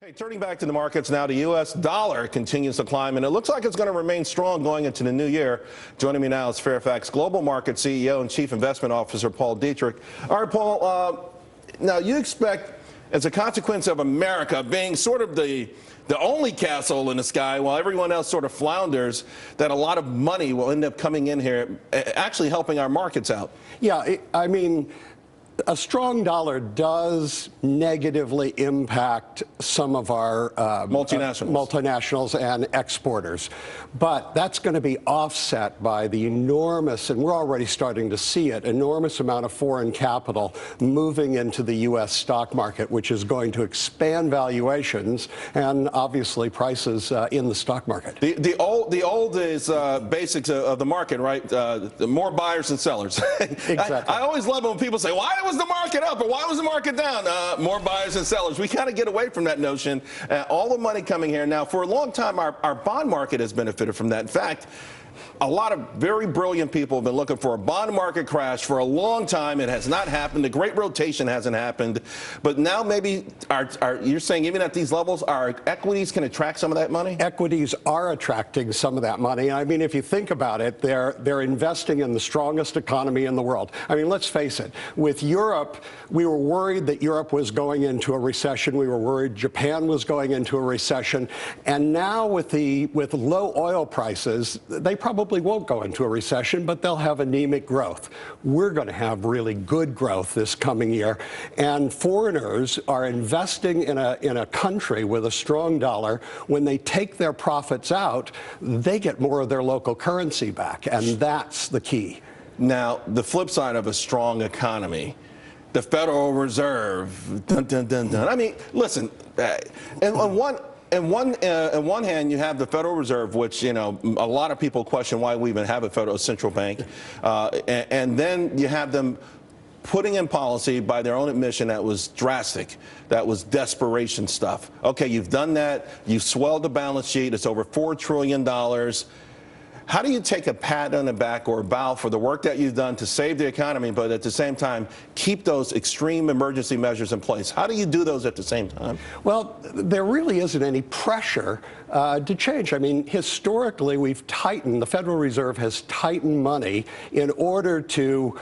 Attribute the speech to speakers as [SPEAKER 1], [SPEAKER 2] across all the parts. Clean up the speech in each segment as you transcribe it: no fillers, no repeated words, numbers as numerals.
[SPEAKER 1] Hey, turning back to the markets now, the U.S. dollar continues to climb, and it looks like it's going to remain strong going into the new year. Joining me now is Fairfax Global Market CEO and Chief Investment Officer Paul Detrich. All right, Paul, now you expect, as a consequence of America being sort of the only castle in the sky while everyone else sort of flounders, that a lot of money will end up coming in here, actually helping our markets out.
[SPEAKER 2] Yeah, I mean, a strong dollar does negatively impact some of our multinationals and exporters, but that's going to be offset by the enormous, and we're already starting to see it, enormous amount of foreign capital moving into the U.S. stock market, which is going to expand valuations and obviously prices in the stock market.
[SPEAKER 1] The old is basics of the market, right? More buyers than sellers.
[SPEAKER 2] Exactly.
[SPEAKER 1] I always love it when people say, why was the market up or why was the market down? More buyers than sellers. We kind of get away from that notion. All the money coming here. Now, for a long time, our bond market has benefited from that. In fact, a lot of very brilliant people have been looking for a bond market crash for a long time. It has not happened. The great rotation hasn't happened. But now maybe you're saying even at these levels, our equities can attract some of that money?
[SPEAKER 2] Equities are attracting some of that money. I mean, if you think about it, they're investing in the strongest economy in the world. I mean, let's face it. With Europe, we were worried that Europe was going into a recession. We were worried Japan was going into a recession. And now with low oil prices, they probably won't go into a recession, but they'll have anemic growth. We're going to have really good growth this coming year, and foreigners are investing in a country with a strong dollar. When they take their profits out, they get more of their local currency back, and that's the key.
[SPEAKER 1] Now, the flip side of a strong economy, the Federal Reserve, dun, dun, dun, dun. I mean, listen, and on one hand, you have the Federal Reserve, which, you know, a lot of people question why we even have a federal central bank. And then you have them putting in policy by their own admission that was drastic, that was desperation stuff. Okay, you've done that. You've swelled the balance sheet. It's over $4 trillion. How do you take a pat on the back or a bow for the work that you've done to save the economy, but at the same time keep those extreme emergency measures in place? How do you do those at the same time?
[SPEAKER 2] Well, there really isn't any pressure to change. I mean, historically, we've tightened, the Federal Reserve has tightened money in order to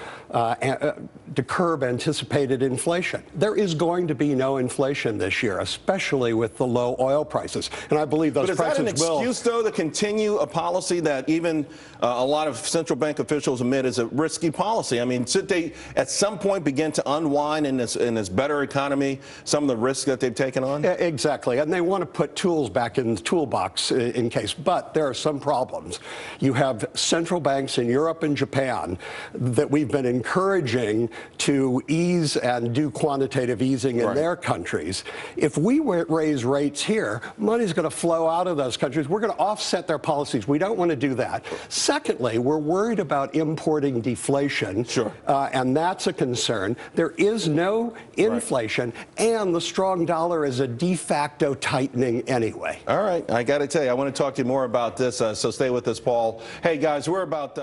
[SPEAKER 2] curb anticipated inflation. There is going to be no inflation this year, especially with the low oil prices. And I believe those prices will.
[SPEAKER 1] But is that an excuse, though, to continue a policy that even a lot of central bank officials admit is a risky policy? I mean, should they at some point begin to unwind in this better economy some of the risks that they've taken on?
[SPEAKER 2] Exactly. And they want to put tools back in the toolbox in case. But there are some problems. You have central banks in Europe and Japan that we've been encouraging to ease and do quantitative easing in their countries. If we raise rates here, money's going to flow out of those countries. We're going to offset their policies. We don't want to do that. Secondly, we're worried about importing deflation.
[SPEAKER 1] Sure.
[SPEAKER 2] And that's a concern. There is no inflation, and the strong dollar is a de facto tightening anyway.
[SPEAKER 1] All right. I got to tell you, I want to talk to you more about this, so stay with us, Paul. Hey, guys, we're about